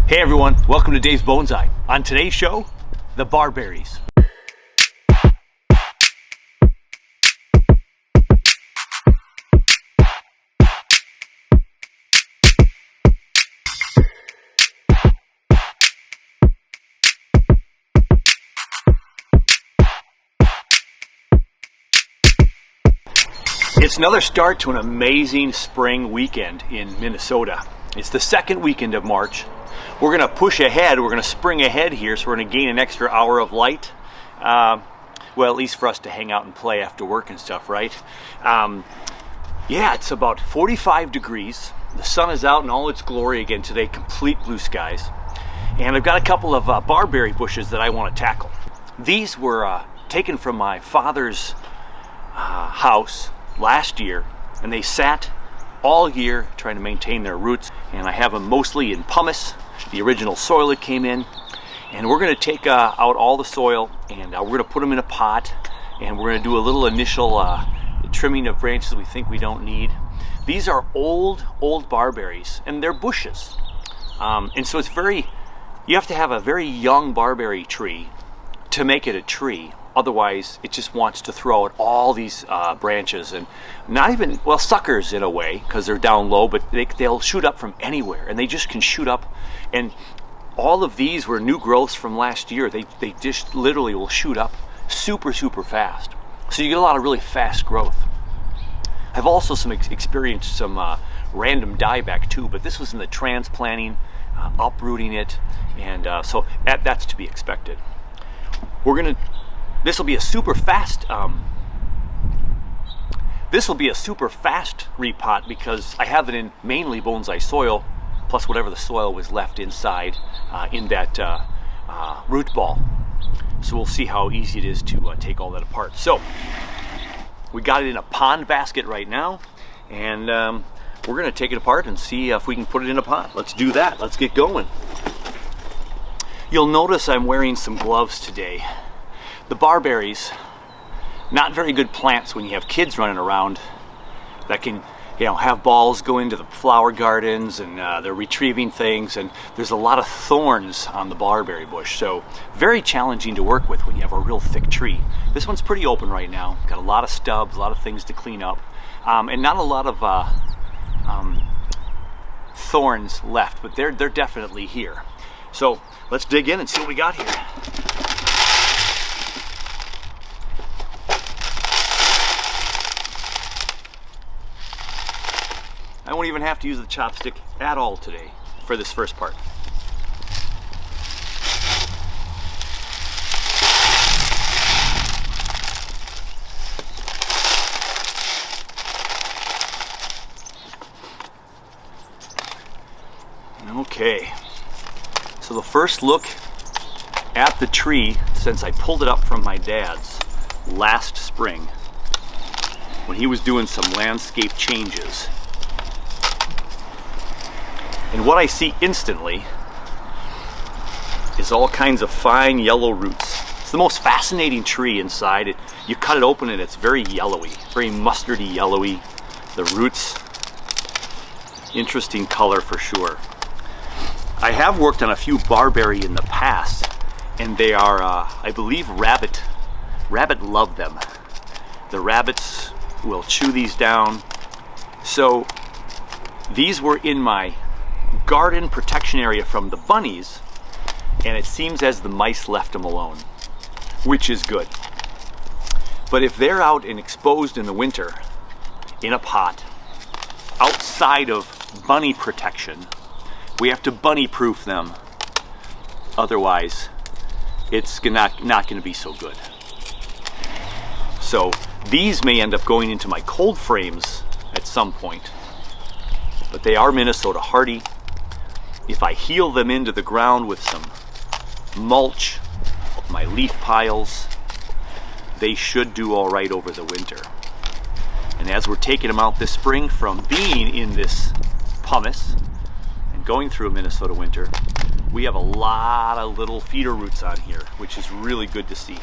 Hey everyone, welcome to Dave's Bonsai. On today's show, the barberries. It's another start to an amazing spring weekend in Minnesota. It's the second weekend of March. We're going to push ahead, we're going to spring ahead here, so we're going to gain an extra hour of light. Well, at least for us to hang out and play after work and stuff, right? Yeah, it's about 45 degrees. The sun is out in all its glory again today, complete blue skies. And I've got a couple of barberry bushes that I want to tackle. These were taken from my father's house last year, and they sat all year trying to maintain their roots. And I have them mostly in pumice, the original soil that came in. And we're going to take out all the soil, and we're going to put them in a pot, and we're going to do a little initial trimming of branches we think we don't need. These are old barberries, and they're bushes. And so you have to have a very young barberry tree to make it a tree. Otherwise, it just wants to throw out all these branches, and not even, well, suckers in a way, because they're down low, but they'll shoot up from anywhere, and they just can shoot up. And all of these were new growths from last year. They just literally will shoot up super fast. So you get a lot of really fast growth. I've also experienced some random dieback too, but this was in the transplanting, uprooting it, and so that's to be expected. This will be a super fast. This will be a super fast repot because I have it in mainly bonsai soil, plus whatever the soil was left inside in that root ball. So we'll see how easy it is to take all that apart. So we got it in a pond basket right now, and we're going to take it apart and see if we can put it in a pot. Let's do that. Let's get going. You'll notice I'm wearing some gloves today. The barberries, not very good plants when you have kids running around that can, have balls go into the flower gardens, and they're retrieving things, and there's a lot of thorns on the barberry bush, so very challenging to work with when you have a real thick tree. This one's pretty open right now, got a lot of stubs, a lot of things to clean up, and not a lot of thorns left, but they're definitely here. So let's dig in and see what we got here. I won't even have to use the chopstick at all today for this first part. Okay, so the first look at the tree since I pulled it up from my dad's last spring when he was doing some landscape changes. And what I see instantly is all kinds of fine yellow roots. It's the most fascinating tree inside. You cut it open and it's very yellowy, very mustardy yellowy. The roots, interesting color for sure. I have worked on a few barberry in the past, and they are, I believe, rabbit love them. The rabbits will chew these down. So these were in my garden protection area from the bunnies, and it seems as the mice left them alone, which is good. But if they're out and exposed in the winter in a pot outside of bunny protection, we have to bunny proof them, otherwise it's not going to be so good. So these may end up going into my cold frames at some point, but they are Minnesota hardy. If I heel them into the ground with some mulch, my leaf piles, they should do all right over the winter. And as we're taking them out this spring from being in this pumice and going through a Minnesota winter, we have a lot of little feeder roots on here, which is really good to see.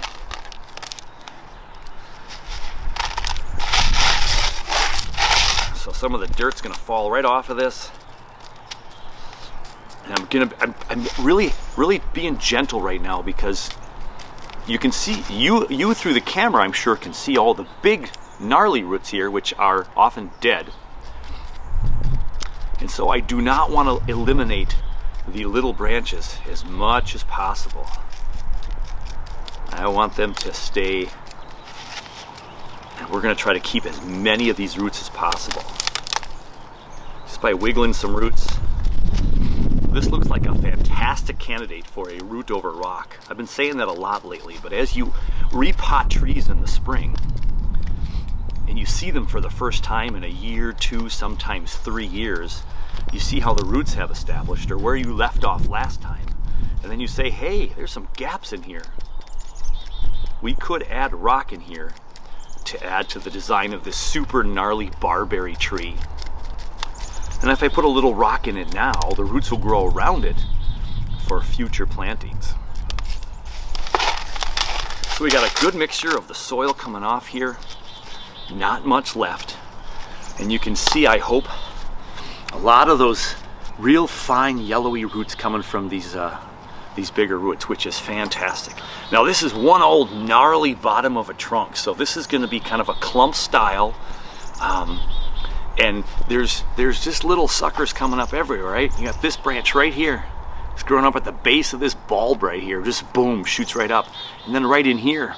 So some of the dirt's going to fall right off of this. And I'm really being gentle right now, because you can see, you through the camera, I'm sure, can see all the big gnarly roots here, which are often dead. And so I do not want to eliminate the little branches as much as possible. I want them to stay, and we're going to try to keep as many of these roots as possible. Just by wiggling some roots. This looks like a fantastic candidate for a root over rock. I've been saying that a lot lately, but as you repot trees in the spring, and you see them for the first time in a year, 2, sometimes 3 years, you see how the roots have established, or where you left off last time. And then you say, hey, there's some gaps in here. We could add rock in here to add to the design of this super gnarly barberry tree. And if I put a little rock in it now, the roots will grow around it for future plantings. So we got a good mixture of the soil coming off here, not much left. And you can see, I hope, a lot of those real fine yellowy roots coming from these bigger roots, which is fantastic. Now this is one old gnarly bottom of a trunk, so this is going to be kind of a clump style. And there's just little suckers coming up everywhere, right? You got this branch right here. It's growing up at the base of this bulb right here. Just boom, shoots right up. And then right in here,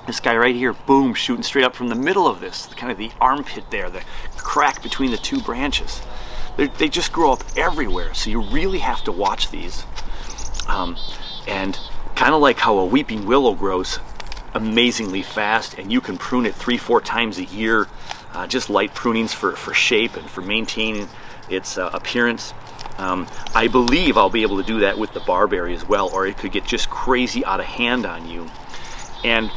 this guy right here, boom, shooting straight up from the middle of this, kind of the armpit there, the crack between the two branches. They just grow up everywhere, so you really have to watch these. And kind of like how a weeping willow grows amazingly fast, and you can prune it 3-4 times a year, just light prunings for shape and for maintaining its appearance. I believe I'll be able to do that with the barberry as well, or it could get just crazy out of hand on you. And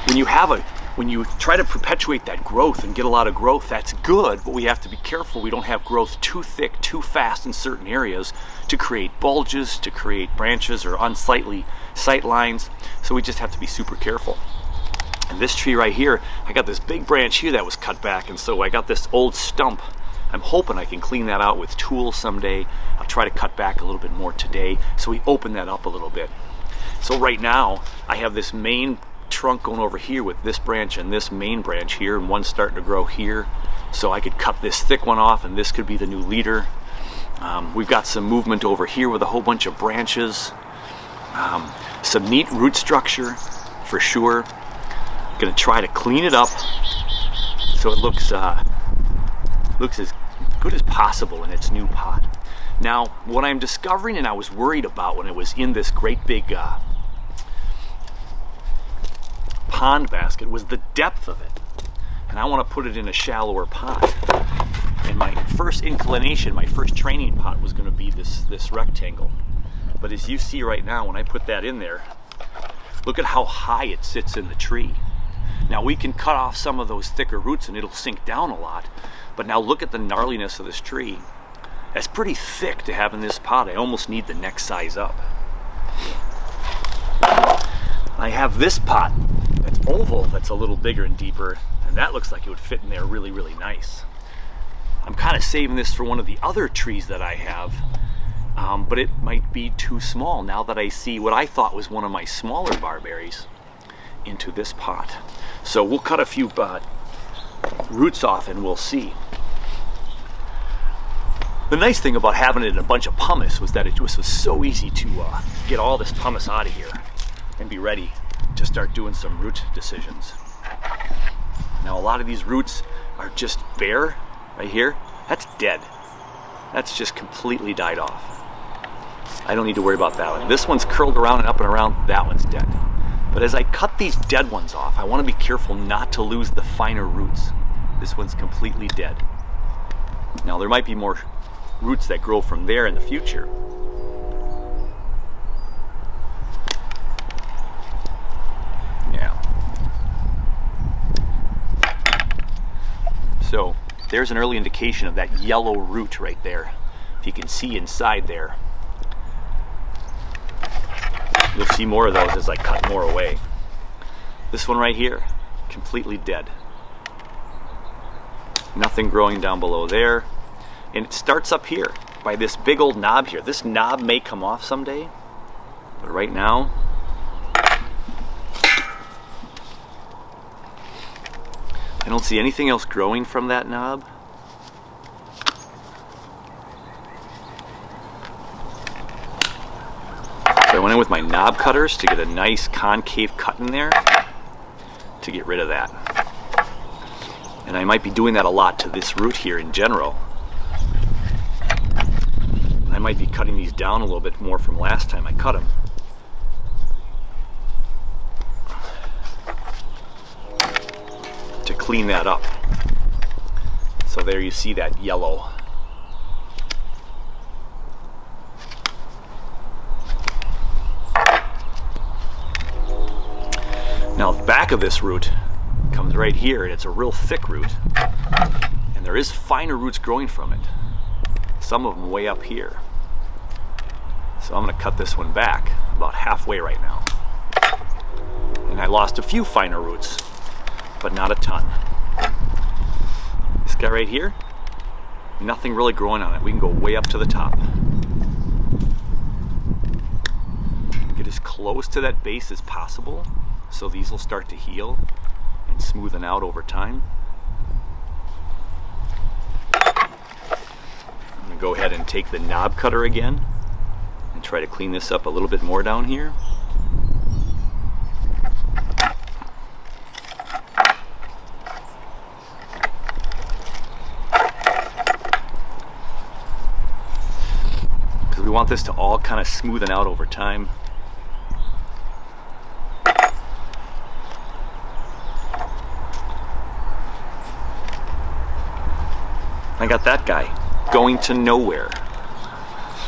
when you try to perpetuate that growth and get a lot of growth, that's good, but we have to be careful we don't have growth too thick, too fast in certain areas to create bulges, to create branches or unsightly sight lines. So we just have to be super careful. And this tree right here, I got this big branch here that was cut back, and so I got this old stump. I'm hoping I can clean that out with tools someday. I'll try to cut back a little bit more today, so we open that up a little bit. So right now, I have this main trunk going over here with this branch and this main branch here, and one starting to grow here. So I could cut this thick one off, and this could be the new leader. We've got some movement over here with a whole bunch of branches. Some neat root structure, for sure. Gonna try to clean it up so it looks as good as possible in its new pot. Now, what I'm discovering, and I was worried about when it was in this great big pond basket, was the depth of it. And I want to put it in a shallower pot. And my first inclination, my first training pot was going to be this rectangle. But as you see right now, when I put that in there, look at how high it sits in the tree. Now we can cut off some of those thicker roots and it'll sink down a lot. But now look at the gnarliness of this tree. That's pretty thick to have in this pot. I almost need the next size up. I have this pot that's oval, that's a little bigger and deeper, and that looks like it would fit in there really, really nice. I'm kind of saving this for one of the other trees that I have, but it might be too small now that I see what I thought was one of my smaller barberries into this pot. So we'll cut a few roots off and we'll see. The nice thing about having it in a bunch of pumice was that it was so easy to get all this pumice out of here and be ready to start doing some root decisions. Now a lot of these roots are just bare right here. That's dead. That's just completely died off. I don't need to worry about that one. This one's curled around and up and around. That one's dead. But as I cut these dead ones off, I want to be careful not to lose the finer roots. This one's completely dead. Now there might be more roots that grow from there in the future. Yeah. So there's an early indication of that yellow root right there. If you can see inside there. You'll see more of those as I cut more away. This one right here, completely dead. Nothing growing down below there. And it starts up here. by this big old knob here. This knob may come off someday, but right now, I don't see anything else growing from that knob. So I went in with my knob cutters to get a nice concave cut in there to get rid of that. And I might be doing that a lot to this root here in general. I might be cutting these down a little bit more from last time I cut them. To clean that up. So there you see that yellow. Now the back of this root comes right here, and it's a real thick root. And there is finer roots growing from it. Some of them way up here. So I'm going to cut this one back about halfway right now. And I lost a few finer roots, but not a ton. This guy right here, nothing really growing on it. We can go way up to the top. Get as close to that base as possible so these will start to heal and smoothen out over time. I'm going to go ahead and take the knob cutter again and try to clean this up a little bit more down here. Because we want this to all kind of smoothen out over time. I got that guy going to nowhere.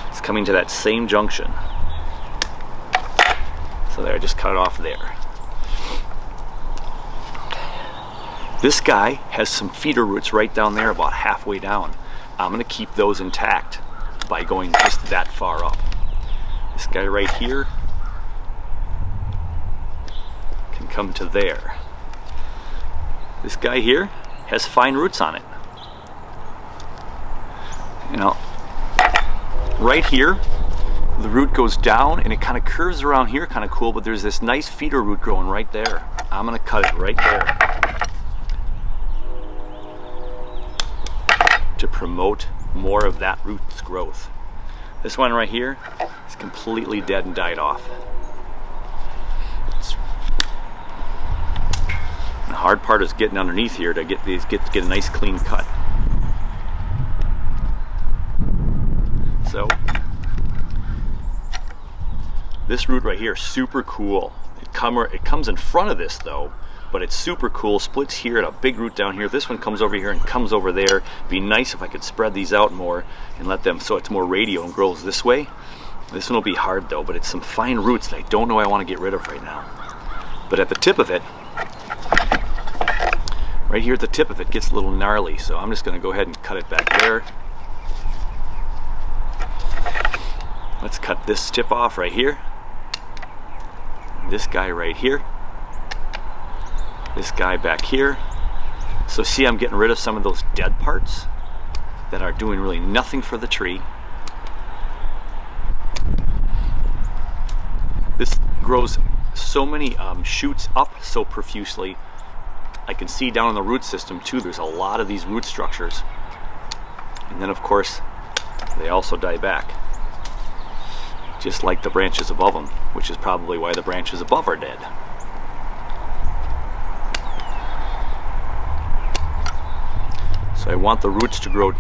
It's coming to that same junction. So there, I just cut it off there. This guy has some feeder roots right down there, about halfway down. I'm going to keep those intact by going just that far up. This guy right here can come to there. This guy here has fine roots on it. You know, right here, the root goes down and it kind of curves around here, kind of cool, but there's this nice feeder root growing right there. I'm going to cut it right there to promote more of that root's growth. This one right here is completely dead and died off. The hard part is getting underneath here to get a nice clean cut. So this root right here, super cool. It comes in front of this though, but it's super cool. Splits here and a big root down here. This one comes over here and comes over there. It'd be nice if I could spread these out more and let them so it's more radial and grows this way. This one will be hard though, but it's some fine roots that I don't know I want to get rid of right now. But at the tip of it, right here at the tip of it, gets a little gnarly. So I'm just going to go ahead and cut it back there. Let's cut this tip off right here. This guy right here. This guy back here. So see, I'm getting rid of some of those dead parts that are doing really nothing for the tree. This grows so many shoots up so profusely. I can see down in the root system too, there's a lot of these root structures. And then of course, they also die back. Just like the branches above them, which is probably why the branches above are dead. So I want the roots to grow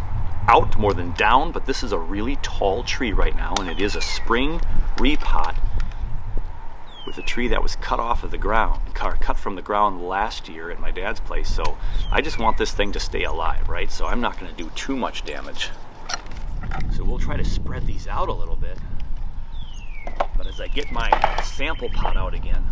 out more than down, but this is a really tall tree right now, and it is a spring repot with a tree that was cut off of the ground, cut from the ground last year at my dad's place. So I just want this thing to stay alive, right? So I'm not going to do too much damage. So we'll try to spread these out a little bit. But as I get my sample pot out again,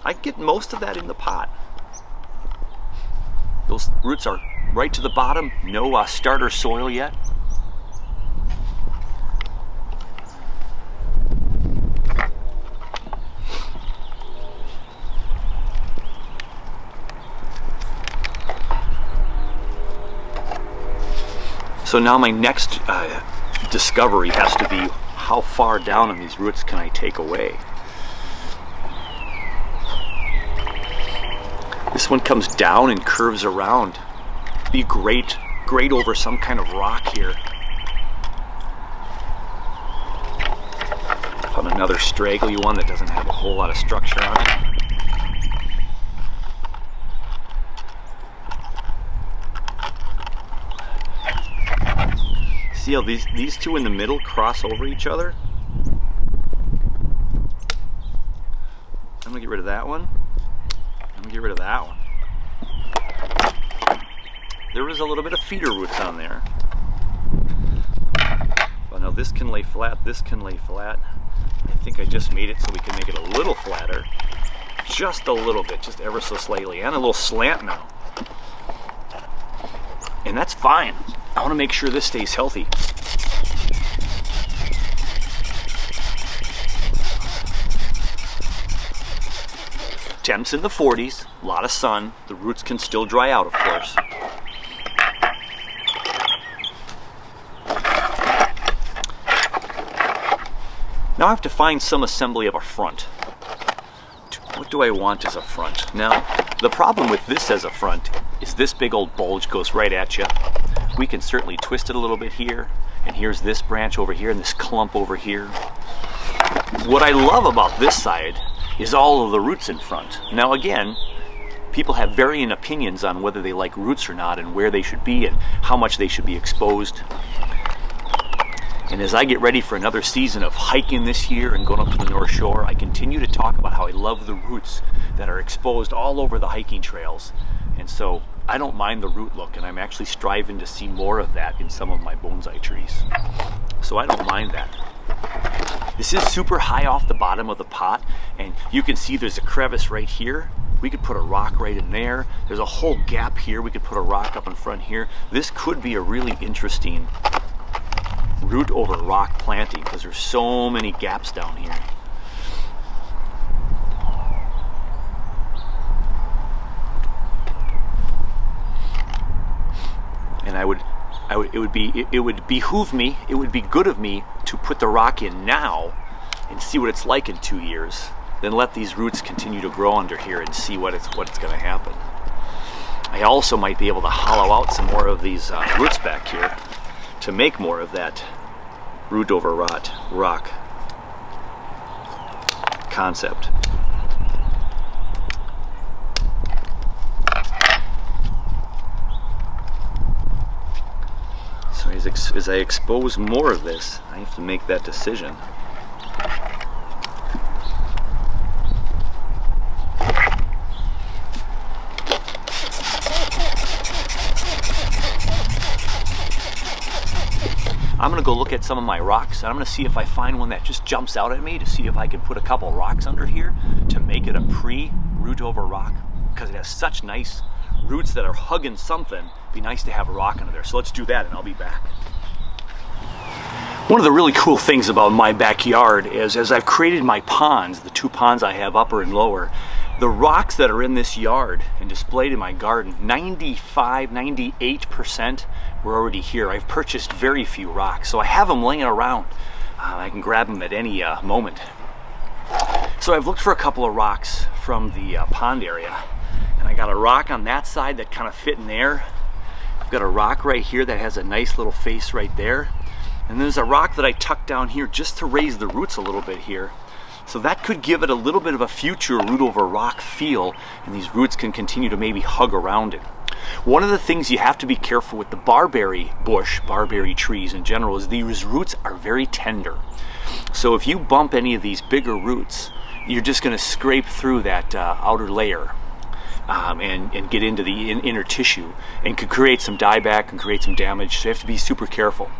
I get most of that in the pot. Those roots are right to the bottom, no starter soil yet. So now my next discovery has to be, how far down on these roots can I take away? This one comes down and curves around. Be great over some kind of rock here. Found another straggly one that doesn't have a whole lot of structure on it. See how these two in the middle cross over each other? I'm gonna get rid of that one. I'm gonna get rid of that one. There was a little bit of feeder roots on there. Well, now this can lay flat, this can lay flat. I think I just made it so we can make it a little flatter. Just a little bit, just ever so slightly, and a little slant now. And that's fine. I want to make sure this stays healthy. Temps in the 40s, a lot of sun. The roots can still dry out, of course. Now I have to find some assembly of a front. What do I want as a front? Now, the problem with this as a front is this big old bulge goes right at you. We can certainly twist it a little bit here, and here's this branch over here and this clump over here. What I love about this side is all of the roots in front. Now again, people have varying opinions on whether they like roots or not and where they should be and how much they should be exposed. And as I get ready for another season of hiking this year and going up to the North Shore, I continue to talk about how I love the roots that are exposed all over the hiking trails. And so I don't mind the root look, and I'm actually striving to see more of that in some of my bonsai trees. So I don't mind that. This is super high off the bottom of the pot, and you can see there's a crevice right here. We could put a rock right in there. There's a whole gap here. We could put a rock up in front here. This could be a really interesting root over rock planting because there's so many gaps down here. And it would behoove me, it would be good of me to put the rock in now and see what it's like in 2 years. Then let these roots continue to grow under here and see what's going to happen. I also might be able to hollow out some more of these roots back here to make more of that root over rock concept. So as I expose more of this, I have to make that decision. I'm going to go look at some of my rocks, and I'm going to see if I find one that just jumps out at me, to see if I can put a couple rocks under here to make it a pre-root over rock, because it has such nice roots that are hugging something. It'd be nice to have a rock under there. So let's do that and I'll be back. One of the really cool things about my backyard is, as I've created my ponds, the 2 ponds I have, upper and lower, the rocks that are in this yard and displayed in my garden, 98% were already here. I've purchased very few rocks, so I have them laying around. I can grab them at any moment. So I've looked for a couple of rocks from the pond area, and I got a rock on that side that kind of fit in there. I've got a rock right here that has a nice little face right there. And there's a rock that I tucked down here just to raise the roots a little bit here. So that could give it a little bit of a future root over rock feel, and these roots can continue to maybe hug around it. One of the things you have to be careful with the barberry bush, barberry trees in general, is these roots are very tender. So if you bump any of these bigger roots, you're just going to scrape through that outer layer and get into the inner tissue, and could create some dieback and create some damage. So you have to be super careful.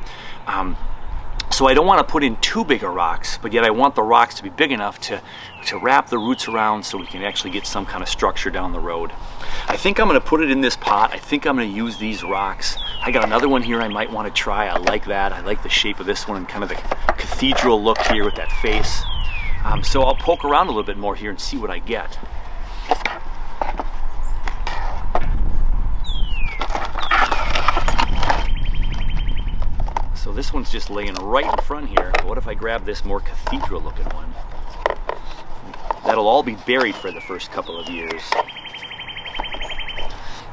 So I don't want to put in too big of rocks, but yet I want the rocks to be big enough to wrap the roots around so we can actually get some kind of structure down the road. I think I'm going to put it in this pot. I think I'm going to use these rocks. I got another one here I might want to try. I like that. I like the shape of this one and kind of the cathedral look here with that face. So I'll poke around a little bit more here and see what I get. this one's just laying right in front here. What if I grab this more cathedral looking one? That'll all be buried for the first couple of years.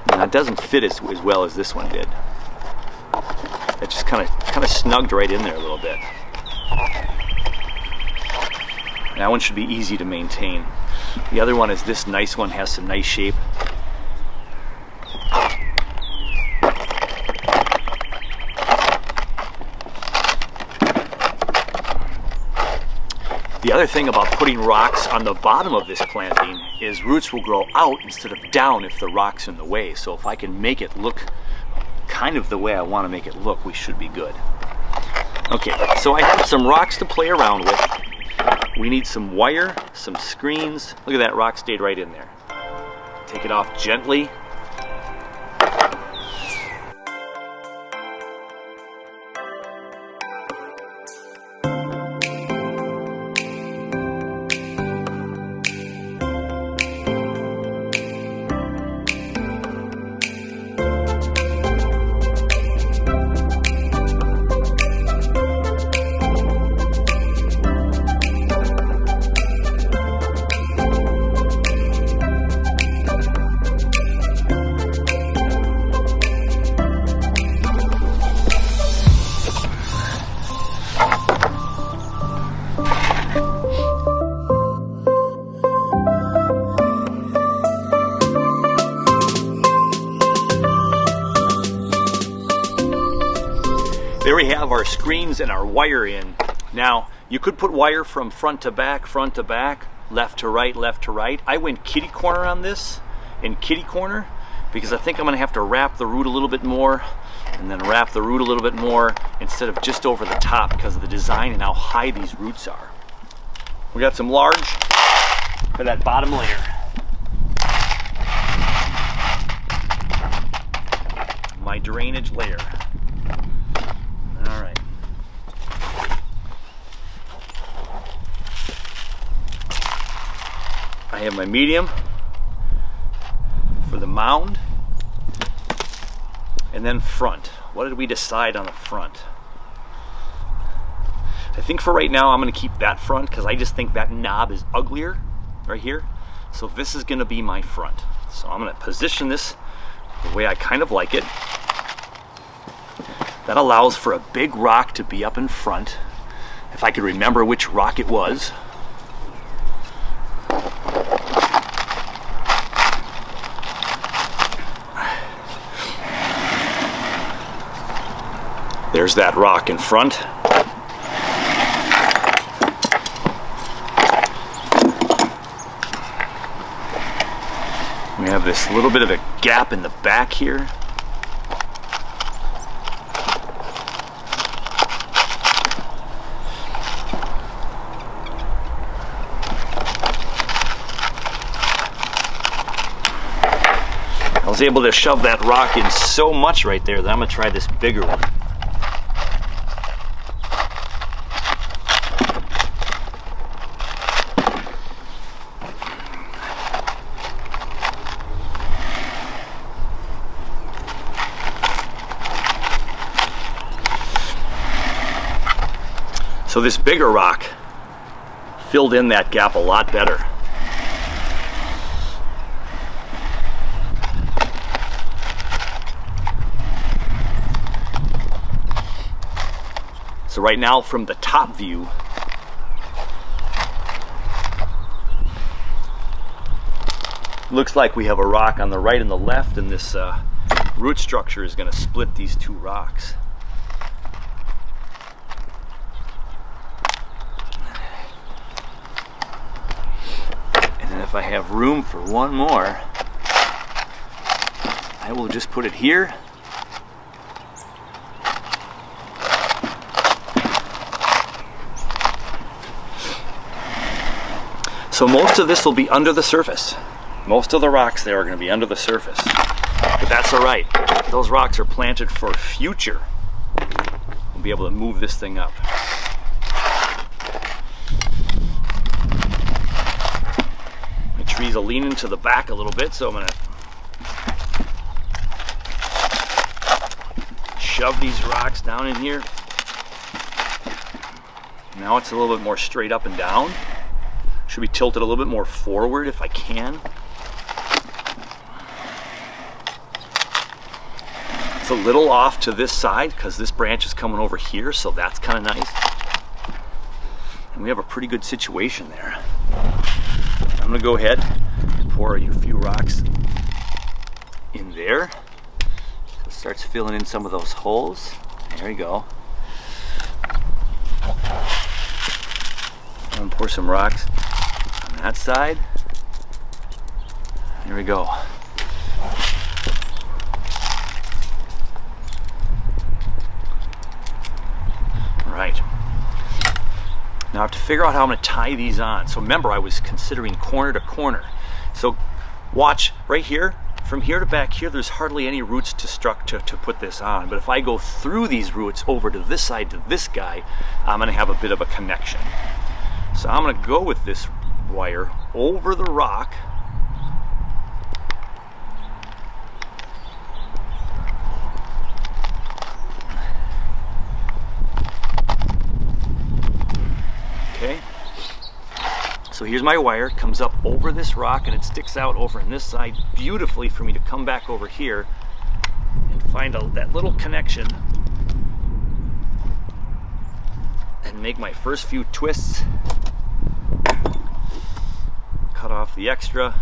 Now it doesn't fit as well as this one did. It just kind of snugged right in there a little bit. That one should be easy to maintain. The other one is this nice one, has some nice shape. The other thing about putting rocks on the bottom of this planting is roots will grow out instead of down if the rock's in the way. So if I can make it look kind of the way I want to make it look, we should be good. Okay, so I have some rocks to play around with. We need some wire, some screens. Look at that, rock stayed right in there. Take it off gently. There we have our screens and our wire in. Now, you could put wire from front to back, left to right. I went kitty corner on this, and kitty corner, because I think I'm gonna have to wrap the root a little bit more, and then wrap the root a little bit more, instead of just over the top because of the design and how high these roots are. We got some large for that bottom layer. My drainage layer. All right. I have my medium for the mound, and then front. What did we decide on the front? I think for right now I'm going to keep that front because I just think that knob is uglier right here. So this is going to be my front. So I'm going to position this the way I kind of like it. That allows for a big rock to be up in front. If I could remember which rock it was. There's that rock in front. We have this little bit of a gap in the back here. I was able to shove that rock in so much right there that I'm going to try this bigger one. So this bigger rock filled in that gap a lot better. So right now from the top view, looks like we have a rock on the right and the left, and this root structure is going to split these two rocks. If I have room for one more, I will just put it here. So most of this will be under the surface. Most of the rocks there are going to be under the surface. But that's all right. Those rocks are planted for future. We'll be able to move this thing up. Trees will lean into the back a little bit, so I'm going to shove these rocks down in here. Now it's a little bit more straight up and down. Should be tilted a little bit more forward if I can. It's a little off to this side because this branch is coming over here, so that's kind of nice. And we have a pretty good situation there. I'm gonna go ahead and pour a few rocks in there. So it starts filling in some of those holes. There you go. I'm gonna pour some rocks on that side. There we go. Right. Now I have to figure out how I'm going to tie these on. So remember, I was considering corner to corner. So watch right here, from here to back here, there's hardly any roots to put this on. But if I go through these roots over to this side to this guy, I'm going to have a bit of a connection. So I'm going to go with this wire over the rock. Okay, so here's my wire, comes up over this rock and it sticks out over on this side beautifully for me to come back over here and find that little connection and make my first few twists. Cut off the extra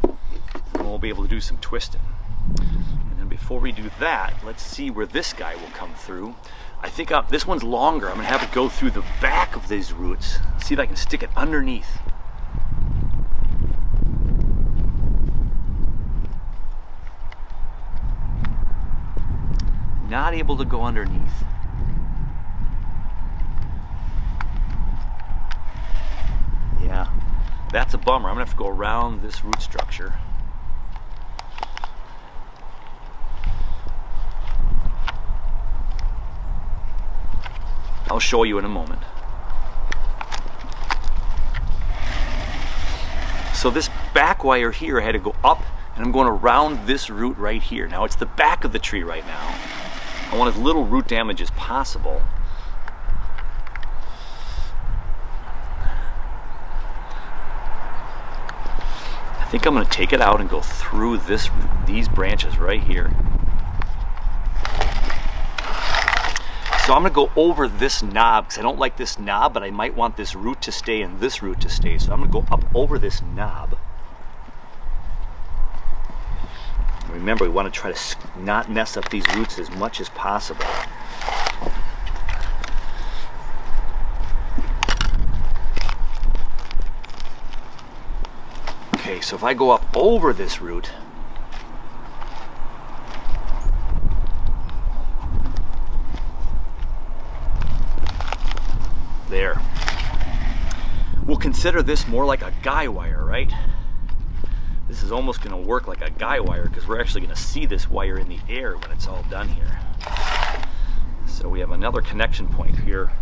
and we'll be able to do some twisting. And then before we do that, let's see where this guy will come through. I think this one's longer. I'm going to have it go through the back of these roots. See if I can stick it underneath. Not able to go underneath. Yeah, that's a bummer. I'm going to have to go around this root structure. I'll show you in a moment. So this back wire here, I had to go up and I'm going around this root right here. Now it's the back of the tree right now. I want as little root damage as possible. I think I'm going to take it out and go through these branches right here. So I'm going to go over this knob because I don't like this knob, but I might want this root to stay and this root to stay. So I'm going to go up over this knob. And remember, we want to try to not mess up these roots as much as possible. Okay, so if I go up over this root, there. We'll consider this more like a guy wire, right? This is almost going to work like a guy wire because we're actually going to see this wire in the air when it's all done here. So we have another connection point here.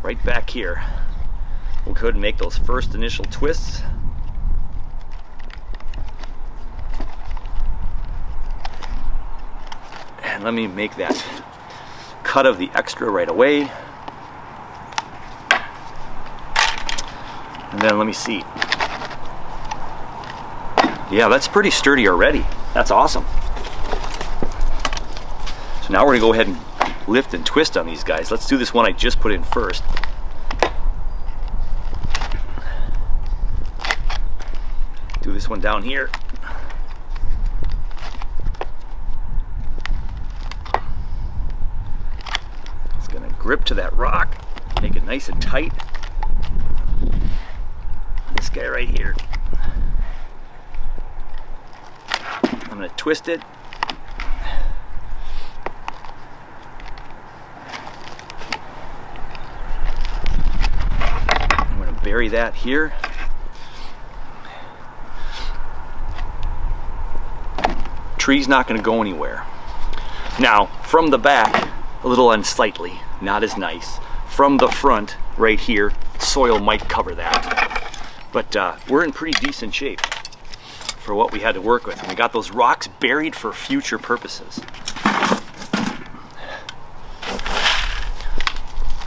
Right back here. We'll go ahead and make those first initial twists. And let me make that cut of the extra right away. And then let me see. Yeah, that's pretty sturdy already. That's awesome. So now we're gonna go ahead and lift and twist on these guys. Let's do this one I just put in first. Do this one down here. Grip to that rock, make it nice and tight. This guy right here, I'm going to twist it. I'm going to bury that here. Tree's not going to go anywhere. Now, from the back, a little unsightly, not as nice. From the front, right here, soil might cover that. But we're in pretty decent shape. for what we had to work with. And we got those rocks buried for future purposes. I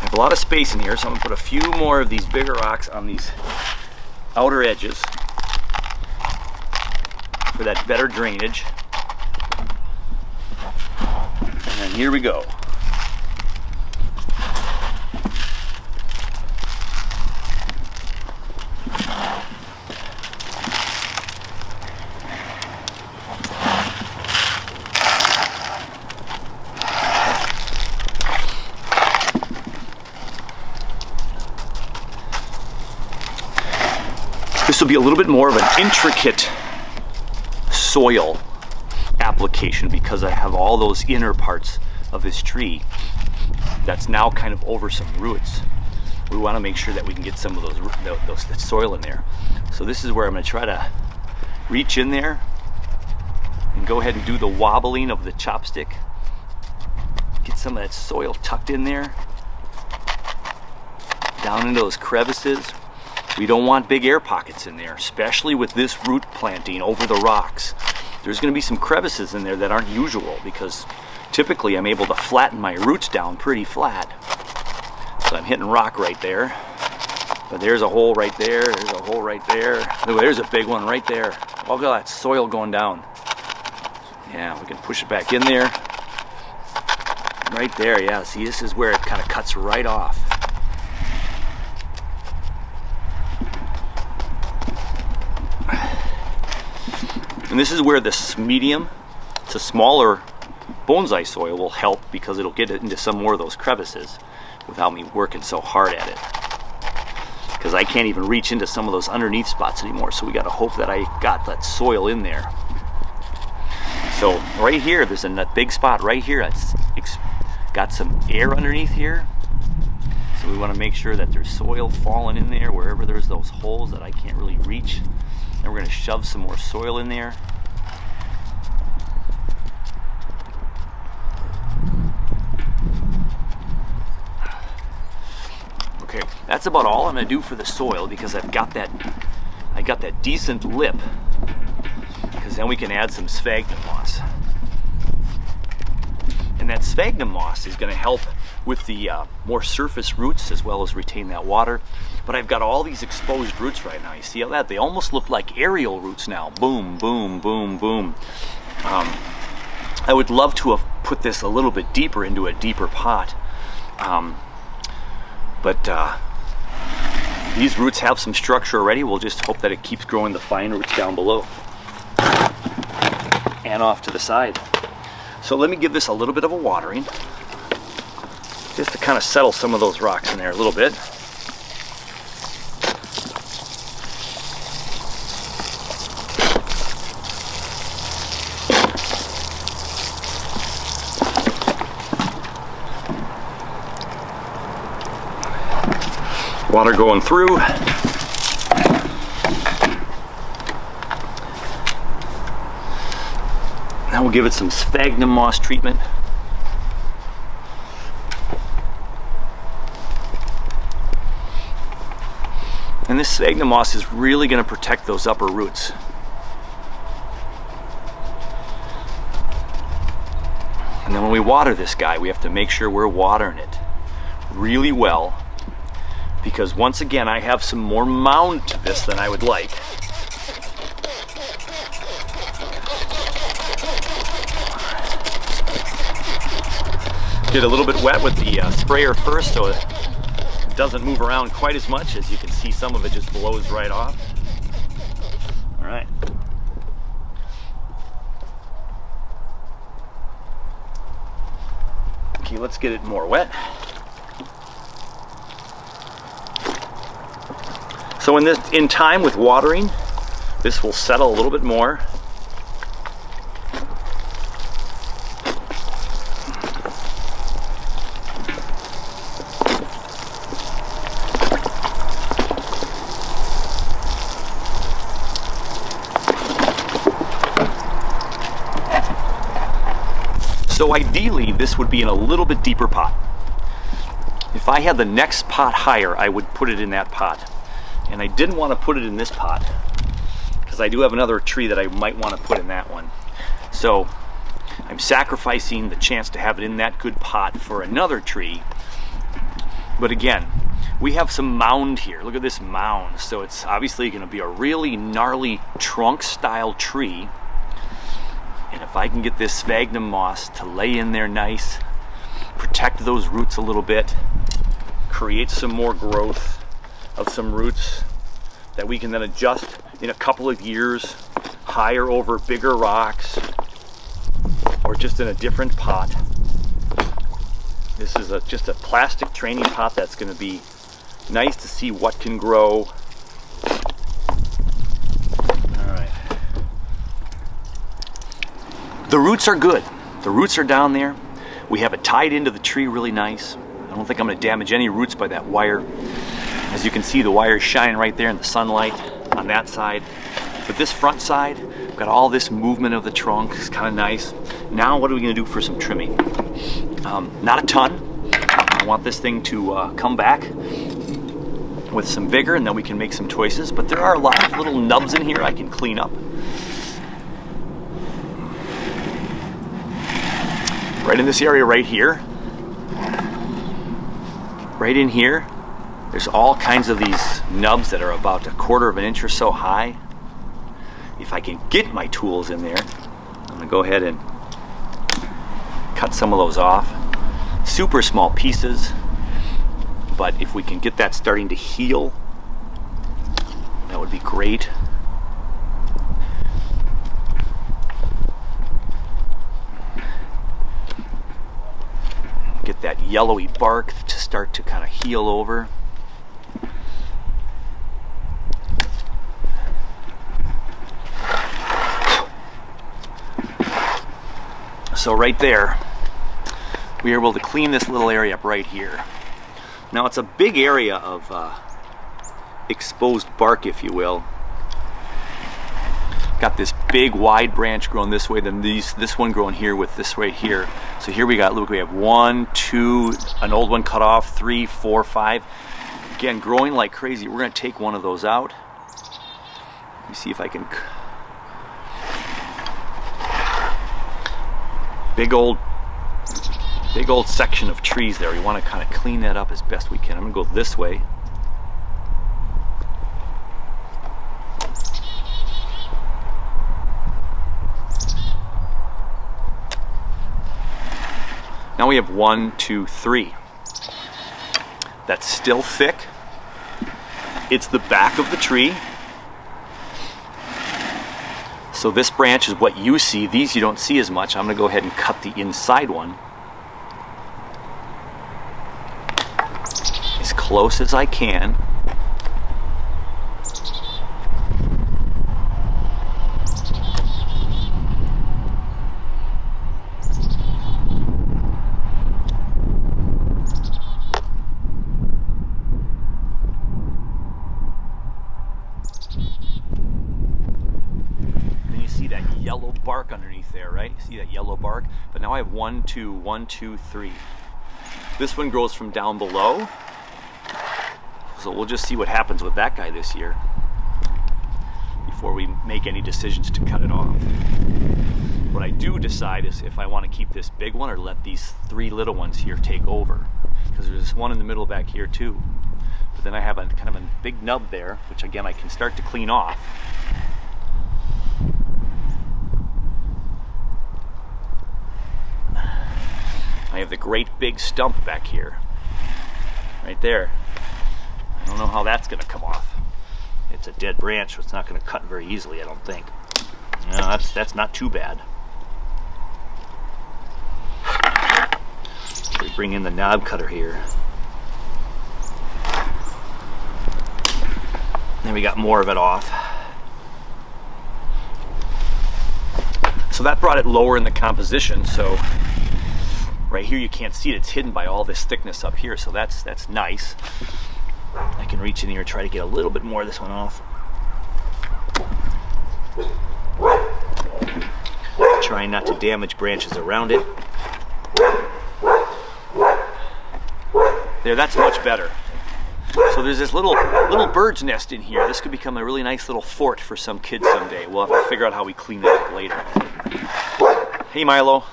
have a lot of space in here, so I'm going to put a few more of these bigger rocks on these outer edges for that better drainage. And then here we go. This will be a little bit more of an intricate soil application because I have all those inner parts of this tree that's now kind of over some roots. We want to make sure that we can get some of that soil in there. So this is where I'm going to try to reach in there and go ahead and do the wobbling of the chopstick. Get some of that soil tucked in there, down into those crevices. We don't want big air pockets in there, especially with this root planting over the rocks. There's going to be some crevices in there that aren't usual because typically I'm able to flatten my roots down pretty flat. So I'm hitting rock right there. But there's a hole right there, there's a hole right there. Look, there's a big one right there. Look at that soil going down. Yeah, we can push it back in there. Right there, yeah, see, this is where it kind of cuts right off. And this is where this medium to smaller bonsai soil will help because it'll get it into some more of those crevices without me working so hard at it. Because I can't even reach into some of those underneath spots anymore, so we got to hope that I got that soil in there. So right here, there's a big spot right here. It's got some air underneath here. So we want to make sure that there's soil falling in there wherever there's those holes that I can't really reach. And we're going to shove some more soil in there. Okay, that's about all I'm going to do for the soil because I got that decent lip. Because then we can add some sphagnum moss. And that sphagnum moss is going to help with the more surface roots as well as retain that water. But I've got all these exposed roots right now. You see how that? They almost look like aerial roots now. Boom, boom, boom, boom. I would love to have put this a little bit deeper into a deeper pot. But these roots have some structure already. We'll just hope that it keeps growing the fine roots down below and off to the side. So let me give this a little bit of a watering just to kind of settle some of those rocks in there a little bit. Water going through. Now we'll give it some sphagnum moss treatment. And this sphagnum moss is really going to protect those upper roots. And then when we water this guy, we have to make sure we're watering it really well. Because once again, I have some more mound to this than I would like. Get a little bit wet with the sprayer first so it doesn't move around quite as much. As you can see, some of it just blows right off. All right. Okay, let's get it more wet. So in time with watering, this will settle a little bit more. So ideally, this would be in a little bit deeper pot. If I had the next pot higher, I would put it in that pot. And I didn't want to put it in this pot because because I do have another tree that I might want to put in that one. So I'm sacrificing the chance to have it in that good pot for another tree. But again, we have some mound here. Look at this mound. So it's obviously going to be a really gnarly trunk style tree. And if I can get this sphagnum moss to lay in there nice, protect those roots a little bit, create some more growth of some roots that we can then adjust in a couple of years, higher over bigger rocks, or just in a different pot. This is just a plastic training pot that's going to be nice to see what can grow. All right. The roots are good. The roots are down there. We have it tied into the tree really nice. I don't think I'm going to damage any roots by that wire. As you can see, the wire is shining right there in the sunlight on that side. But this front side, we've got all this movement of the trunk. It's kind of nice. Now what are we going to do for some trimming? Not a ton. I want this thing to come back with some vigor, and then we can make some choices. But there are a lot of little nubs in here I can clean up. Right in this area right here. Right in here. There's all kinds of these nubs that are about 1/4 of an inch or so high. If I can get my tools in there, I'm going to go ahead and cut some of those off. Super small pieces, but if we can get that starting to heal, that would be great. Get that yellowy bark to start to kind of heal over. So right there, we are able to clean this little area up right here. Now it's a big area of exposed bark, if you will. Got this big wide branch growing this way, then this one growing here with this right here. So here we got, look, we have 1, 2, an old one cut off, 3, 4, 5. Again, growing like crazy. We're going to take one of those out. Let me see if I can. Big old section of trees there. We want to kind of clean that up as best we can. I'm going to go this way. Now we have 1, 2, 3. That's still thick. It's the back of the tree. So this branch is what you see. These you don't see as much. I'm going to go ahead and cut the inside one as close as I can. Yellow bark underneath there, right? You see that yellow bark? But now I have 1, 2, 1, 2, 3. This one grows from down below. So we'll just see what happens with that guy this year before we make any decisions to cut it off. What I do decide is if I want to keep this big one or let these 3 little ones here take over. Because there's one in the middle back here too. But then I have a kind of a big nub there, which again I can start to clean off. I have the great big stump back here, right there. I don't know how that's going to come off. It's a dead branch, so it's not going to cut very easily, I don't think. No, that's not too bad. We bring in the knob cutter here. Then we got more of it off. So that brought it lower in the composition, so right here you can't see it, it's hidden by all this thickness up here, so that's nice. I can reach in here and try to get a little bit more of this one off. Trying not to damage branches around it. There, that's much better. So there's this little bird's nest in here. This could become a really nice little fort for some kids someday. We'll have to figure out how we clean that up later. Hey Milo.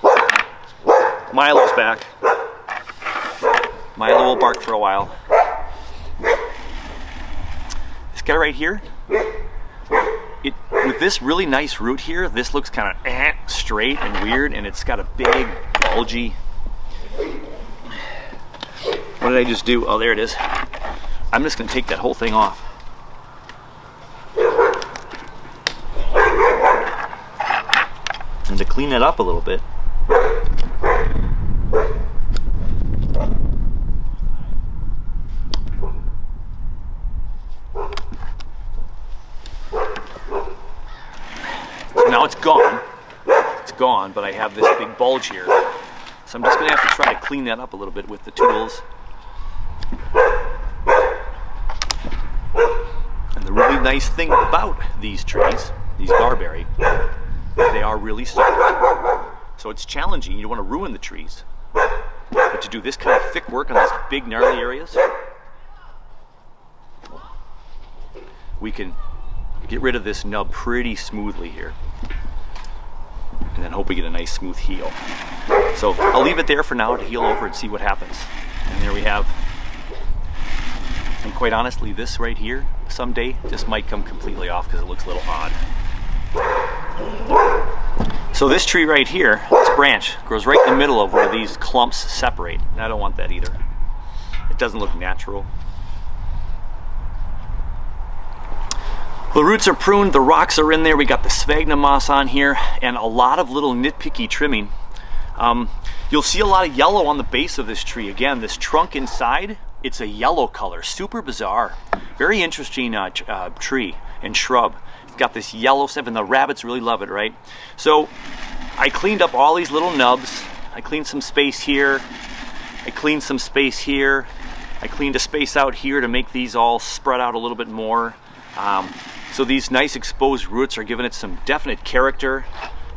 Milo's back. Milo will bark for a while. This guy right here, with this really nice root here, this looks kind of straight and weird, and it's got a big, bulgy. What did I just do? Oh, there it is. I'm just going to take that whole thing off. And to clean it up a little bit, so now it's gone. It's gone, but I have this big bulge here. So I'm just going to have to try to clean that up a little bit with the tools. And the really nice thing about these trees, these barberry, they are really soft. So it's challenging. You don't want to ruin the trees. But to do this kind of thick work on these big gnarly areas, we can get rid of this nub pretty smoothly here. And then hope we get a nice smooth heel. So I'll leave it there for now to heal over and see what happens. And there we have. And quite honestly, this right here, someday, this might come completely off because it looks a little odd. So this tree right here, this branch, grows right in the middle of where these clumps separate. And I don't want that either. It doesn't look natural. The roots are pruned, the rocks are in there, we got the sphagnum moss on here, and a lot of little nitpicky trimming. You'll see a lot of yellow on the base of this tree. Again, this trunk inside, it's a yellow color, super bizarre. Very interesting tree and shrub. It's got this yellow stuff, and the rabbits really love it, right? So I cleaned up all these little nubs. I cleaned some space here. I cleaned some space here. I cleaned a space out here to make these all spread out a little bit more. So these nice exposed roots are giving it some definite character,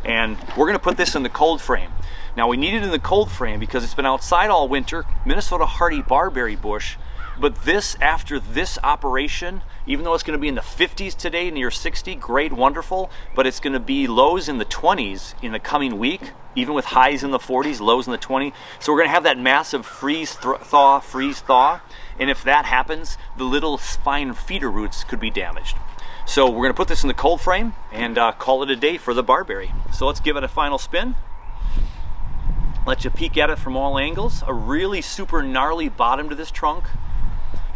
and we're going to put this in the cold frame. Now we need it in the cold frame because it's been outside all winter, Minnesota hardy barberry bush, but this, after this operation, even though it's going to be in the 50s today, near 60, great, wonderful, but it's going to be lows in the 20s in the coming week, even with highs in the 40s, lows in the 20s. So we're going to have that massive freeze-thaw, and if that happens, the little fine feeder roots could be damaged. So we're going to put this in the cold frame and call it a day for the barberry. So let's give it a final spin. Let you peek at it from all angles. A really super gnarly bottom to this trunk.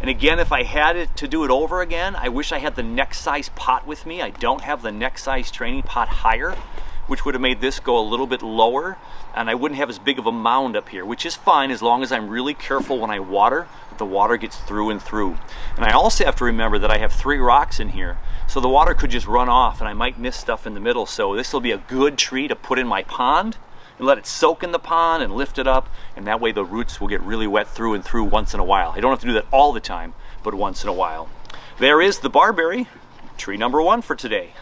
And again, if I had it to do it over again, I wish I had the next size pot with me. I don't have the next size training pot higher, which would have made this go a little bit lower, and I wouldn't have as big of a mound up here, which is fine as long as I'm really careful when I water, that the water gets through and through. And I also have to remember that I have 3 rocks in here, so the water could just run off and I might miss stuff in the middle. So this will be a good tree to put in my pond and let it soak in the pond and lift it up, and that way the roots will get really wet through and through once in a while. I don't have to do that all the time, but once in a while. There is the barberry, tree number 1 for today.